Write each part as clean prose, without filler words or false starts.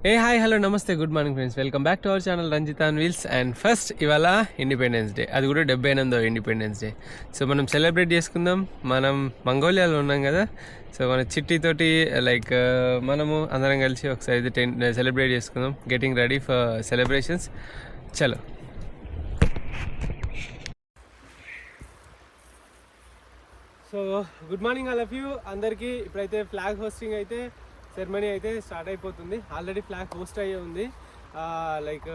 ఏ hi hello నమస్తే good morning friends, welcome back to our channel Ranjith on wheels. And first ఇవాళ independence day, అది కూడా 78వ independence day. So మనం celebrate చేసుకుందాం. మనం మంగోలియాలో ఉన్నాం కదా, సో మన చిట్టితోటి లైక్ మనము అందరం కలిసి ఒకసారి సెలబ్రేట్ చేసుకుందాం. Getting ready for celebrations. చలో. So good morning all of you అందరికీ. ఇప్పుడైతే ఫ్లాగ్ హోస్టింగ్ అయితే సెరమనీ అయితే స్టార్ట్ అయిపోతుంది. ఆల్రెడీ ఫ్లాగ్ హోస్ట్ అయ్యే ఉంది. లైక్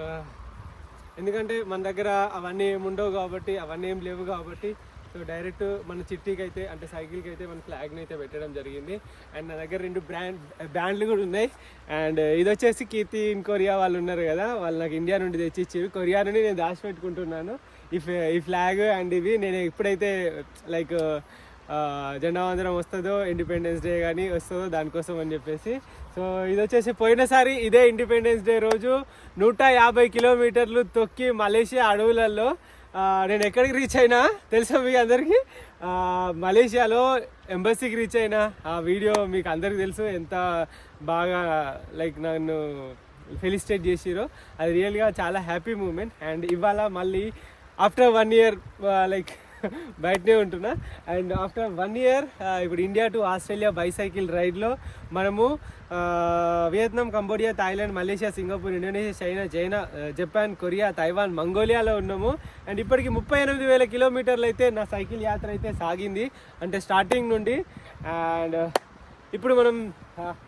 ఎందుకంటే మన దగ్గర అవన్నీ ఏమి ఉండవు కాబట్టి, అవన్నీ ఏం లేవు కాబట్టి, సో డైరెక్ట్ మన చిట్టీకి అయితే అంటే సైకిల్కి అయితే మన ఫ్లాగ్ని అయితే పెట్టడం జరిగింది. అండ్ నా దగ్గర 2 బ్యాండ్లు కూడా ఉన్నాయి. అండ్ ఇది వచ్చేసి కీర్తి ఇన్ కొరియా వాళ్ళు ఉన్నారు కదా, వాళ్ళు నాకు ఇండియా నుండి తెచ్చి ఇచ్చారు. కొరియా నుండి నేను దాచిపెట్టుకుంటున్నాను ఈ ఫ్లాగ్. అండ్ ఇవి నేను ఎప్పుడైతే లైక్ జెండా వందనం వస్తుందో, ఇండిపెండెన్స్ డే కానీ వస్తుందో దానికోసం అని చెప్పేసి. సో ఇది వచ్చేసి పోయినసారి ఇదే ఇండిపెండెన్స్ డే రోజు 150 కిలోమీటర్లు తొక్కి మలేషియా అడవులలో నేను ఎక్కడికి రీచ్ అయినా తెలుసా మీకు అందరికీ? మలేషియాలో ఎంబసీకి రీచ్ అయినా. ఆ వీడియో మీకు అందరికీ తెలుసు, ఎంత బాగా లైక్ నన్ను ఫెలిసిటేట్ చేసిరో. అది రియల్గా చాలా హ్యాపీ మూమెంట్. అండ్ ఇవాళ మళ్ళీ ఆఫ్టర్ 1 year లైక్ బయటనే ఉంటున్నా. అండ్ ఆఫ్టర్ 1 year ఇప్పుడు ఇండియా టు ఆస్ట్రేలియా బైసైకిల్ రైడ్లో మనము Vietnam, Cambodia, Thailand, Malaysia, Singapore, Indonesia, China, Japan, Korea, Taiwan, మంగోలియాలో ఉన్నాము. అండ్ ఇప్పటికి 38,000 కిలోమీటర్లు అయితే నా సైకిల్ యాత్ర అయితే సాగింది, అంటే స్టార్టింగ్ నుండి. అండ్ ఇప్పుడు మనం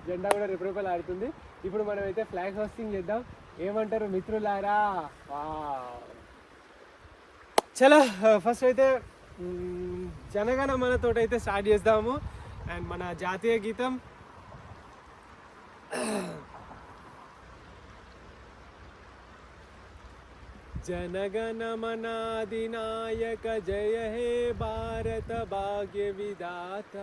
జెండా కూడా రెపరెపలు ఆడుతుంది. ఇప్పుడు మనం అయితే ఫ్లాగ్ హోస్టింగ్ చేద్దాం. ఏమంటారు మిత్రులారా? చలో ఫస్ట్ అయితే జనగణ మనతో అయితే స్టార్ట్ చేద్దాము. అండ్ మన జాతీయ గీతం జనగణ మన అధినాయక జయ హే భారత భాగ్య విధాత,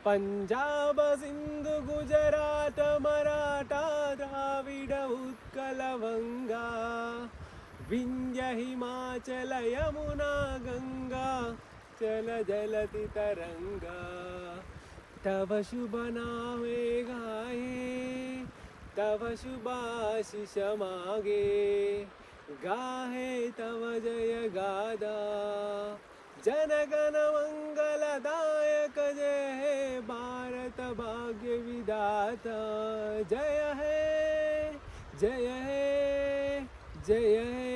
పంజాబ సింధు గుజరాత మరాఠా ద్రావిడ ఉత్కల వంగా, వింధ్య హిమాచల యమునా గంగా చల జలతి తరంగా, తవ శుభ నామే గాయే తవ శుభాశిష మాగే, గాహే తవ జయ గాదా, జనగణ మంగళదాయక జయ హే భారత భాగ్య విధాత, జయ హే జయ హే జయ హే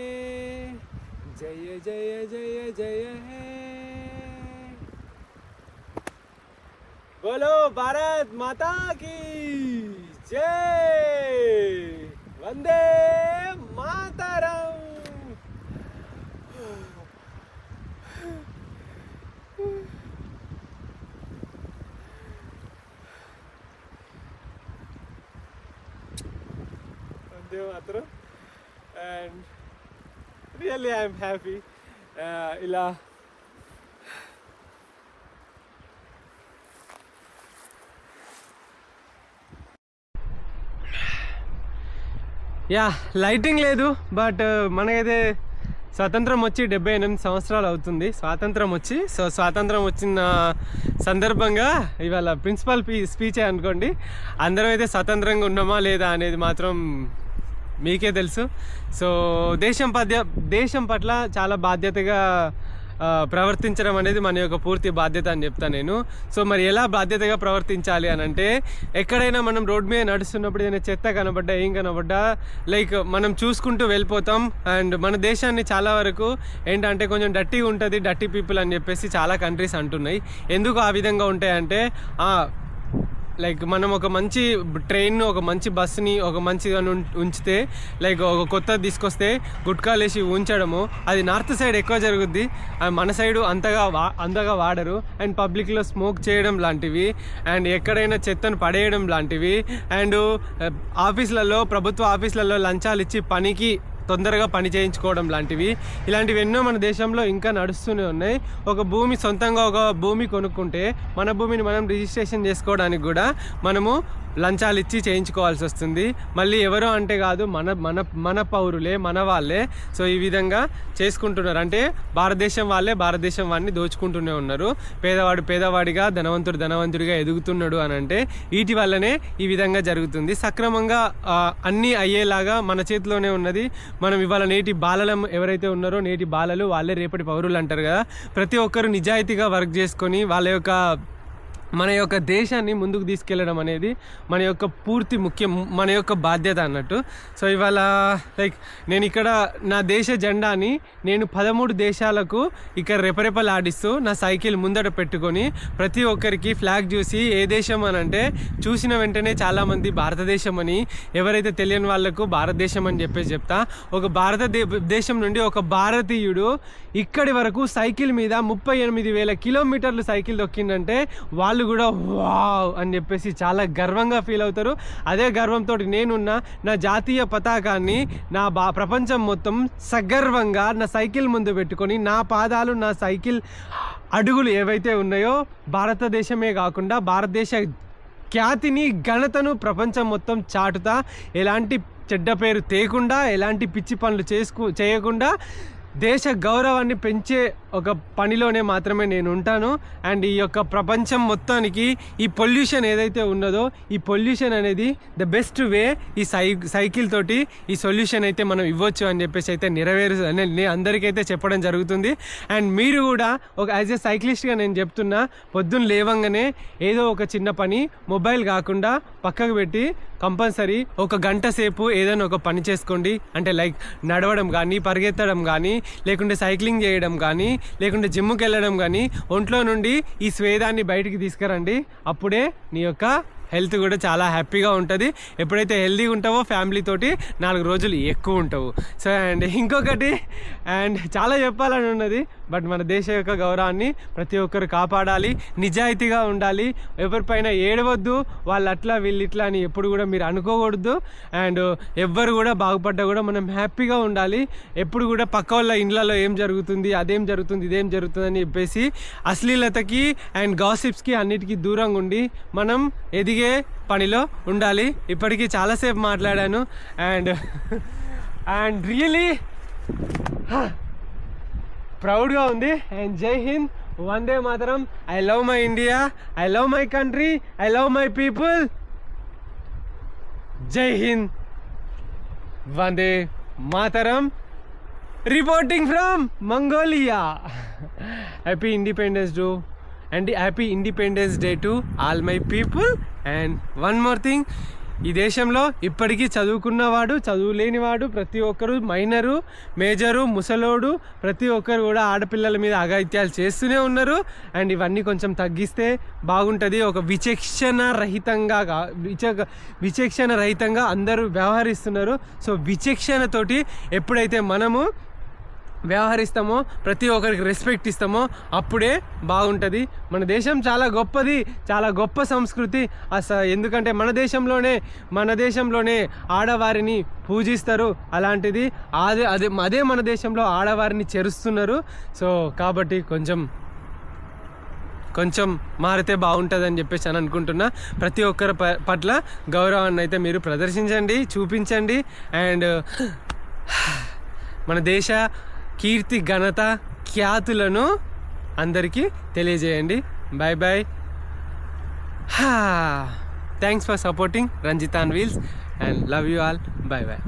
జయ జయ జయ జయ హే. బోలో భారత్ మాతా కీ జై, Vande Mataram. Vande Mataram. And really I am happy ఇలా లైటింగ్ లేదు, బట్ మనకైతే స్వాతంత్రం వచ్చి 78 సంవత్సరాలు అవుతుంది. స్వాతంత్రం వచ్చి, సో స్వాతంత్రం వచ్చిన సందర్భంగా ఇవాళ ప్రిన్సిపల్ స్పీచే అనుకోండి. అందరం అయితే స్వతంత్రంగా ఉన్నామా లేదా అనేది మాత్రం మీకే తెలుసు. సో దేశం పట్ల చాలా బాధ్యతగా ప్రవర్తించడం అనేది మన యొక్క పూర్తి బాధ్యత అని చెప్తాను నేను. సో మరి ఎలా బాధ్యతగా ప్రవర్తించాలి అని అంటే, ఎక్కడైనా మనం రోడ్ మీద నడుస్తున్నప్పుడు ఏదైనా చెత్త కనబడ్డా, ఏం కనబడ్డా లైక్ మనం చూసుకుంటూ వెళ్ళిపోతాం. అండ్ మన దేశాన్ని చాలా వరకు ఏంటంటే కొంచెం డర్టీ ఉంటుంది, డర్టీ పీపుల్ అని చెప్పేసి చాలా కంట్రీస్ అంటున్నాయి. ఎందుకు ఆ విధంగా ఉంటాయంటే, లైక్ మనం ఒక మంచి ట్రైన్, ఒక మంచి బస్సుని ఒక మంచిగా ఉంచితే, లైక్ ఒక కొత్తది తీసుకొస్తే గుట్కాలు వేసి ఉంచడము, అది నార్త్ సైడ్ ఎక్కువ జరుగుద్ది. మన సైడు అంతగా వాడరు. అండ్ పబ్లిక్లో స్మోక్ చేయడం లాంటివి, అండ్ ఎక్కడైనా చెత్తను పడేయడం లాంటివి, అండ్ ఆఫీసులలో, ప్రభుత్వ ఆఫీసులలో లంచాలు ఇచ్చి పనికి తొందరగా పని చేయించుకోవడం లాంటివి, ఇలాంటివి ఎన్నో మన దేశంలో ఇంకా నడుస్తూనే ఉన్నాయి. సొంతంగా ఒక భూమి కొనుక్కుంటే మన భూమిని మనం రిజిస్ట్రేషన్ చేసుకోవడానికి కూడా మనము లంచాలు ఇచ్చి చేయించుకోవాల్సి వస్తుంది. మళ్ళీ ఎవరో అంటే కాదు, మన మన మన పౌరులే, మన వాళ్ళే. సో ఈ విధంగా చేసుకుంటున్నారు. అంటే భారతదేశం వాళ్ళే భారతదేశం వాడిని దోచుకుంటూనే ఉన్నారు. పేదవాడు పేదవాడిగా, ధనవంతుడు ధనవంతుడిగా ఎదుగుతున్నాడు అని అంటే వీటి వల్లనే ఈ విధంగా జరుగుతుంది. సక్రమంగా అన్నీ అయ్యేలాగా మన చేతిలోనే ఉన్నది. మనం ఇవాళ నేటి బాలలం ఎవరైతే ఉన్నారో, నేటి బాలలు వాళ్ళే రేపటి పౌరులు అంటారు కదా. ప్రతి ఒక్కరు నిజాయితీగా వర్క్ చేసుకొని మన యొక్క దేశాన్ని ముందుకు తీసుకెళ్ళడం అనేది మన యొక్క పూర్తి ముఖ్యం, మన యొక్క బాధ్యత అన్నట్టు. సో ఇవాళ లైక్ నేను ఇక్కడ నా దేశ జెండాని నేను 13 దేశాలకు ఇక్కడ రెపరెపలాడిస్తూ నా సైకిల్ ముందట పెట్టుకొని ప్రతి ఒక్కరికి ఫ్లాగ్ చూసి ఏ దేశం అని అంటే చూసిన వెంటనే చాలామంది భారతదేశం అని, ఎవరైతే తెలియని వాళ్ళకు భారతదేశం అని చెప్పేసి చెప్తా. ఒక భారతదేశం నుండి ఒక భారతీయుడు ఇక్కడి వరకు సైకిల్ మీద 38,000 కిలోమీటర్లు సైకిల్ దొక్కిందంటే వాళ్ళు కూడా వావ్ అని చెప్పేసి చాలా గర్వంగా ఫీల్ అవుతారు. అదే గర్వంతో నేనున్న నా జాతీయ పతాకాన్ని ప్రపంచం మొత్తం సగర్వంగా నా సైకిల్ ముందు పెట్టుకొని నా పాదాలు, నా సైకిల్ అడుగులు ఏవైతే ఉన్నాయో భారతదేశమే కాకుండా భారతదేశ ఖ్యాతిని, ఘనతను ప్రపంచం మొత్తం చాటుతా. ఎలాంటి చెడ్డ పేరు తేకుండా, ఎలాంటి పిచ్చి పనులు చేయకుండా దేశ గౌరవాన్ని పెంచే ఒక పనిలోనే మాత్రమే నేను ఉంటాను. అండ్ ఈ యొక్క ప్రపంచం మొత్తానికి ఈ పొల్యూషన్ ఏదైతే ఉన్నదో, ఈ పొల్యూషన్ అనేది ద బెస్ట్ వే ఈ సైకిల్ తోటి ఈ సొల్యూషన్ అయితే మనం ఇవ్వచ్చు అని చెప్పేసి అయితే నేను అందరికైతే చెప్పడం జరుగుతుంది. అండ్ మీరు కూడా ఒక యాజ్ ఏ సైక్లిస్ట్గా నేను చెప్తున్నా, పొద్దున్న లేవంగానే ఏదో ఒక చిన్న పని మొబైల్ కాకుండా పక్కకు పెట్టి కంపల్సరీ ఒక గంట సేపు ఏదైనా ఒక పని చేసుకోండి. అంటే లైక్ నడవడం కానీ, పరిగెత్తడం కానీ, లేకుంటే సైక్లింగ్ చేయడం కానీ, లేకుంటే జిమ్కి వెళ్ళడం కానీ, ఒంట్లో నుండి ఈ స్వేదాన్ని బయటికి తీసుకురండి. అప్పుడే నీ యొక్క హెల్త్ కూడా చాలా హ్యాపీగా ఉంటుంది. ఎప్పుడైతే హెల్తీగా ఉంటావో ఫ్యామిలీ తోటి 4 రోజులు ఎక్కువ ఉంటావు. సో అండ్ ఇంకొకటి చాలా చెప్పాలని ఉన్నది, బట్ మన దేశ యొక్క గౌరవాన్ని ప్రతి ఒక్కరు కాపాడాలి, నిజాయితీగా ఉండాలి, ఎవరిపైన ఏడవద్దు, వాళ్ళు అట్లా వీళ్ళు ఇట్లా అని ఎప్పుడు కూడా మీరు అనుకోకూడదు. అండ్ ఎవ్వరు కూడా బాగుపడ్డా కూడా మనం హ్యాపీగా ఉండాలి. ఎప్పుడు కూడా పక్క వాళ్ళ ఇండ్లలో ఏం జరుగుతుంది, అదేం జరుగుతుంది, ఇదేం జరుగుతుంది అని చెప్పేసి అశ్లీలతకి అండ్ గాసిప్స్కి అన్నిటికీ దూరంగా ఉండి మనం ఎదిగే పనిలో ఉండాలి. ఇప్పటికీ చాలాసేపు మాట్లాడాను అండ్ రియలీ ప్రౌడ్గా ఉంది. And Jai Hind, Vande Mataram. I love my India, I love my country, I love my people. Jai Hind, Vande Mataram. Reporting from Mongolia. Happy Independence Day and happy Independence Day to all my people. And one more thing, ఈ దేశంలో ఇప్పటికీ చదువుకున్నవాడు, చదువు లేనివాడు, ప్రతి ఒక్కరు minor, major, ముసలోడు, ప్రతి ఒక్కరు కూడా ఆడపిల్లల మీద అఘాయిత్యాలు చేస్తూనే ఉన్నారు. అండ్ ఇవన్నీ కొంచెం తగ్గిస్తే బాగుంటుంది. ఒక విచక్షణ రహితంగా అందరూ వ్యవహరిస్తున్నారు. సో విచక్షణతోటి ఎప్పుడైతే మనము వ్యవహరిస్తామో, ప్రతి ఒక్కరికి రెస్పెక్ట్ ఇస్తామో అప్పుడే బాగుంటుంది. మన దేశం చాలా గొప్పది, చాలా గొప్ప సంస్కృతి. ఎందుకంటే మన దేశంలోనే ఆడవారిని పూజిస్తారు. అలాంటిది అదే మన దేశంలో ఆడవారిని చెరుస్తున్నారు. సో కాబట్టి కొంచెం మారితే బాగుంటుందని చెప్పేసి అని అనుకుంటున్నా. ప్రతి ఒక్కరి పట్ల గౌరవాన్ని అయితే మీరు ప్రదర్శించండి, చూపించండి. అండ్ మన దేశ కీర్తి, ఘనత, ఖ్యాతులను అందరికీ తెలియజేయండి. Bye bye. Thanks for supporting Ranjith on wheels and love you all. Bye bye.